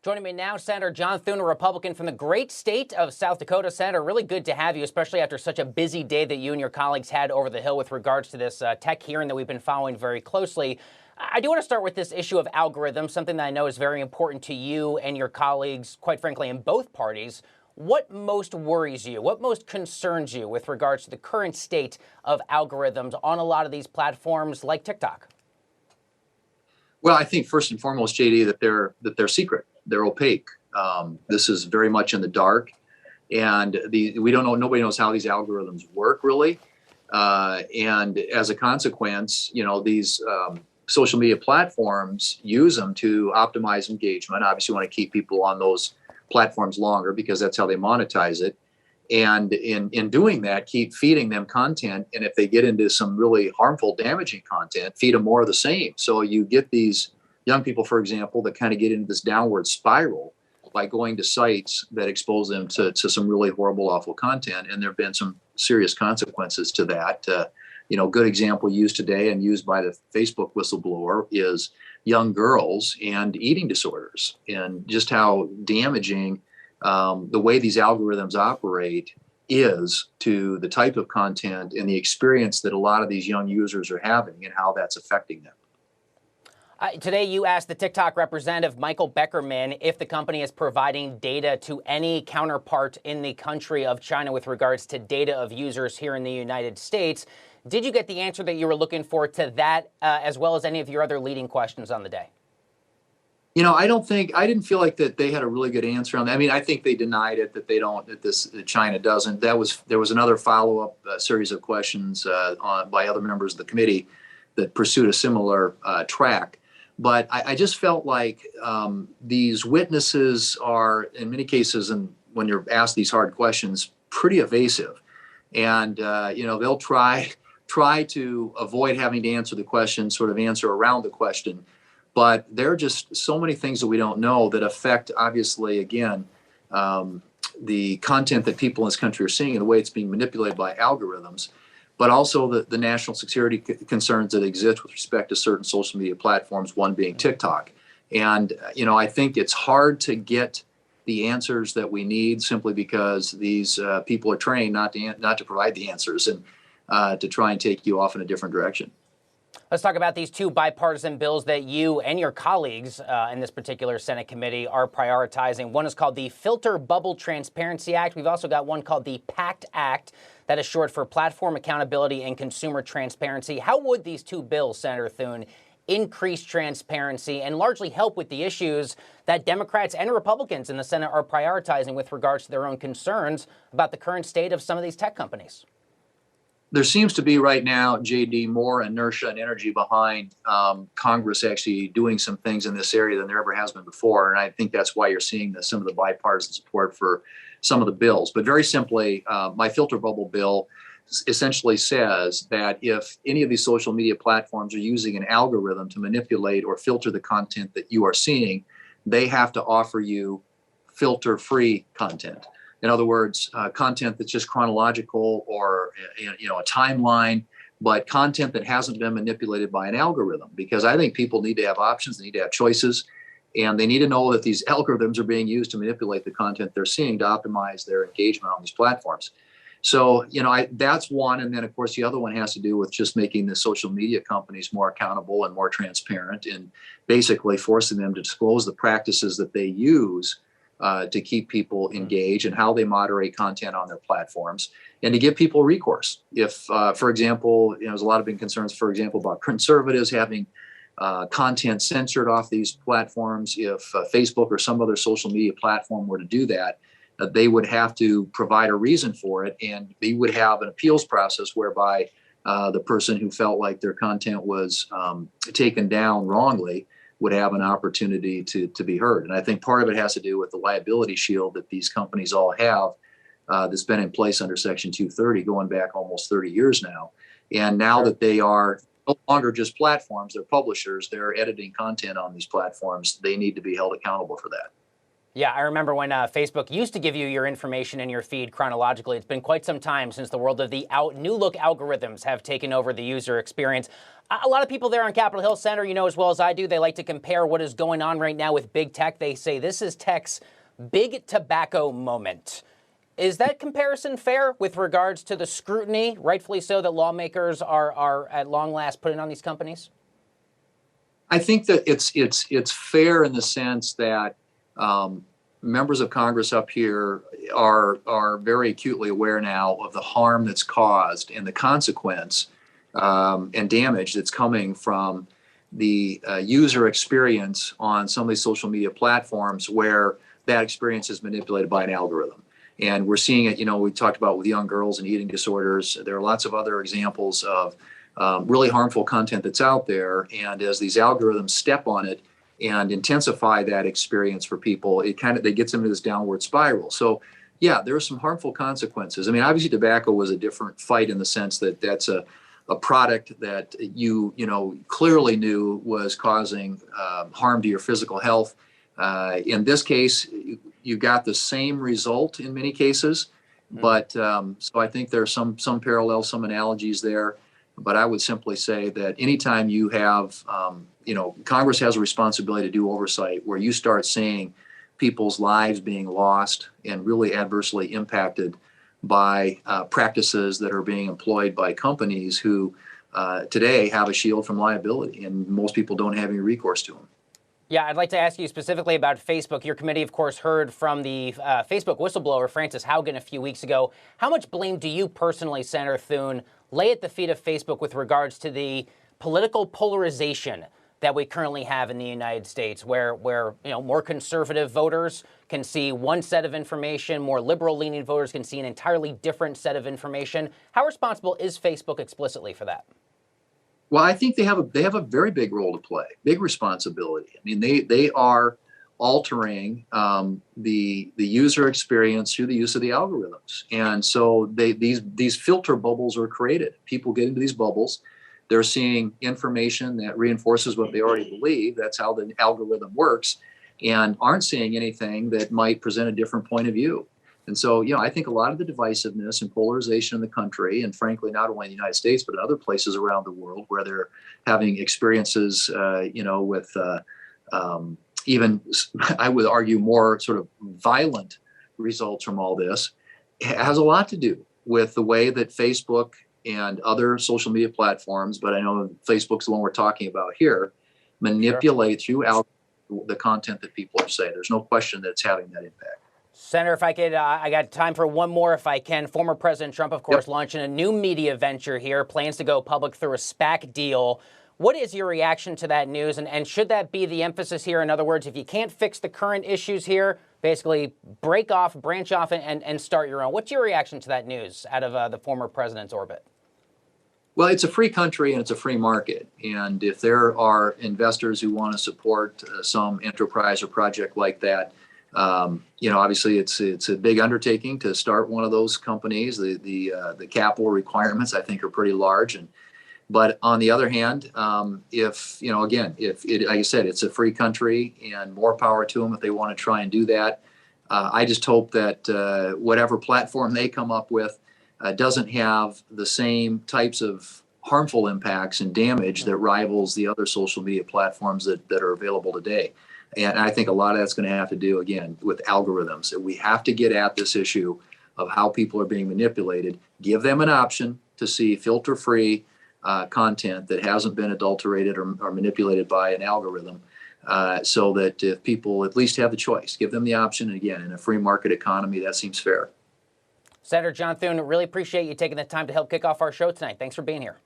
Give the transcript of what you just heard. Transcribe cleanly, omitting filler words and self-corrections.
Joining me now, Senator John Thune, a Republican from the great state of South Dakota. Senator, really good to have you, especially after such a busy day that you and your colleagues had over the Hill with regards to this tech hearing that we've been following very closely. I do want to start with this issue of algorithms, something that I know is very important to you and your colleagues, quite frankly, in both parties. What most worries you? What most concerns you with regards to the current state of algorithms on a lot of these platforms like TikTok? Well, I think first and foremost, JD, that they're secret, they're opaque. This is very much in the dark, and we don't know. Nobody knows how these algorithms work really, and as a consequence, these social media platforms use them to optimize engagement. Obviously, you want to keep people on those platforms longer because that's how they monetize it. And in doing that, keep feeding them content. And if they get into some really harmful, damaging content, feed them more of the same. So you get these young people, for example, that kind of get into this downward spiral by going to sites that expose them to some really horrible, awful content. And there have been some serious consequences to that. Good example used today and used by the Facebook whistleblower is young girls and eating disorders, and just how damaging the way these algorithms operate is to the type of content and the experience that a lot of these young users are having and how that's affecting them. Today, you asked the TikTok representative, Michael Beckerman, if the company is providing data to any counterpart in the country of China with regards to data of users here in the United States. Did you get the answer that you were looking for to that, as well as any of your other leading questions on the day? I didn't feel like that they had a really good answer on that. I mean, I think they denied it, that China doesn't. There was another follow-up series of questions by other members of the committee that pursued a similar track. But I just felt like these witnesses are, in many cases, and when you're asked these hard questions, pretty evasive. And, they'll try to avoid having to answer the question, sort of answer around the question. But there are just so many things that we don't know that affect, obviously, again, the content that people in this country are seeing and the way it's being manipulated by algorithms, but also the national security concerns that exist with respect to certain social media platforms, one being TikTok. And, I think it's hard to get the answers that we need simply because these people are trained not to provide the answers and to try and take you off in a different direction. Let's talk about these two bipartisan bills that you and your colleagues in this particular Senate committee are prioritizing. One is called the Filter Bubble Transparency Act. We've also got one called the PACT Act, that is short for Platform Accountability and Consumer Transparency. How would these two bills, Senator Thune, increase transparency and largely help with the issues that Democrats and Republicans in the Senate are prioritizing with regards to their own concerns about the current state of some of these tech companies? There seems to be right now, JD, more inertia and energy behind Congress actually doing some things in this area than there ever has been before. And I think that's why you're seeing some of the bipartisan support for some of the bills. But very simply, my filter bubble bill essentially says that if any of these social media platforms are using an algorithm to manipulate or filter the content that you are seeing, they have to offer you filter-free content. In other words, content that's just chronological or a timeline, but content that hasn't been manipulated by an algorithm. Because I think people need to have options, they need to have choices, and they need to know that these algorithms are being used to manipulate the content they're seeing to optimize their engagement on these platforms. So, that's one. And then, of course, the other one has to do with just making the social media companies more accountable and more transparent and basically forcing them to disclose the practices that they use to keep people engaged and how they moderate content on their platforms, and to give people recourse. If, for example, there's a lot of big concerns, for example, about conservatives having content censored off these platforms. If Facebook or some other social media platform were to do that, they would have to provide a reason for it, and they would have an appeals process whereby the person who felt like their content was taken down wrongly would have an opportunity to be heard. And I think part of it has to do with the liability shield that these companies all have that's been in place under Section 230 going back almost 30 years now. And now that they are no longer just platforms, they're publishers, they're editing content on these platforms, they need to be held accountable for that. Yeah, I remember when Facebook used to give you your information in your feed chronologically. It's been quite some time since the world of the new look algorithms have taken over the user experience. A lot of people there on Capitol Hill Center, you know as well as I do, they like to compare what is going on right now with big tech. They say this is tech's big tobacco moment. Is that comparison fair with regards to the scrutiny, rightfully so, that lawmakers are at long last putting on these companies? I think that it's fair in the sense that members of Congress up here are very acutely aware now of the harm that's caused and the consequence and damage that's coming from the user experience on some of these social media platforms where that experience is manipulated by an algorithm. And we're seeing it, we talked about with young girls and eating disorders. There are lots of other examples of really harmful content that's out there. And as these algorithms step on it and intensify that experience for people, it gets them into this downward spiral. So yeah, there are some harmful consequences. I mean, obviously tobacco was a different fight in the sense that that's a product that you clearly knew was causing harm to your physical health. In this case, you got the same result in many cases, but so I think there are some parallels, some analogies there. But I would simply say that anytime you have, Congress has a responsibility to do oversight where you start seeing people's lives being lost and really adversely impacted by practices that are being employed by companies who today have a shield from liability, and most people don't have any recourse to them. Yeah, I'd like to ask you specifically about Facebook. Your committee, of course, heard from the Facebook whistleblower, Frances Haugen, a few weeks ago. How much blame do you personally, Senator Thune, lay at the feet of Facebook with regards to the political polarization that we currently have in the United States, where more conservative voters can see one set of information, more liberal-leaning voters can see an entirely different set of information? How responsible is Facebook explicitly for that? Well, I think they have a very big role to play, big responsibility. I mean, they are altering the user experience through the use of the algorithms, and so these filter bubbles are created. People get into these bubbles. They're seeing information that reinforces what they already believe. That's how the algorithm works, and aren't seeing anything that might present a different point of view. And so, I think a lot of the divisiveness and polarization in the country, and frankly, not only in the United States, but in other places around the world where they're having experiences, with even, I would argue, more sort of violent results from all this, has a lot to do with the way that Facebook and other social media platforms, but I know Facebook's the one we're talking about here, manipulate through the content that people are saying. There's no question that it's having that impact. Senator, if I could, I got time for one more if I can. Former President Trump, of course, launching a new media venture here, plans to go public through a SPAC deal. What is your reaction to that news? And should that be the emphasis here? In other words, if you can't fix the current issues here, basically branch off and start your own. What's your reaction to that news out of the former president's orbit? Well, it's a free country and it's a free market. And if there are investors who want to support some enterprise or project like that, obviously it's a big undertaking to start one of those companies. The capital requirements, I think, are pretty large. But on the other hand, if like I said, it's a free country, and more power to them if they want to try and do that. I just hope that whatever platform they come up with doesn't have the same types of harmful impacts and damage that rivals the other social media platforms that are available today. And I think a lot of that's going to have to do, again, with algorithms. That we have to get at this issue of how people are being manipulated, give them an option to see filter-free content that hasn't been adulterated or manipulated by an algorithm, so that if people at least have the choice, give them the option. And again, in a free market economy, that seems fair. Senator John Thune, really appreciate you taking the time to help kick off our show tonight. Thanks for being here.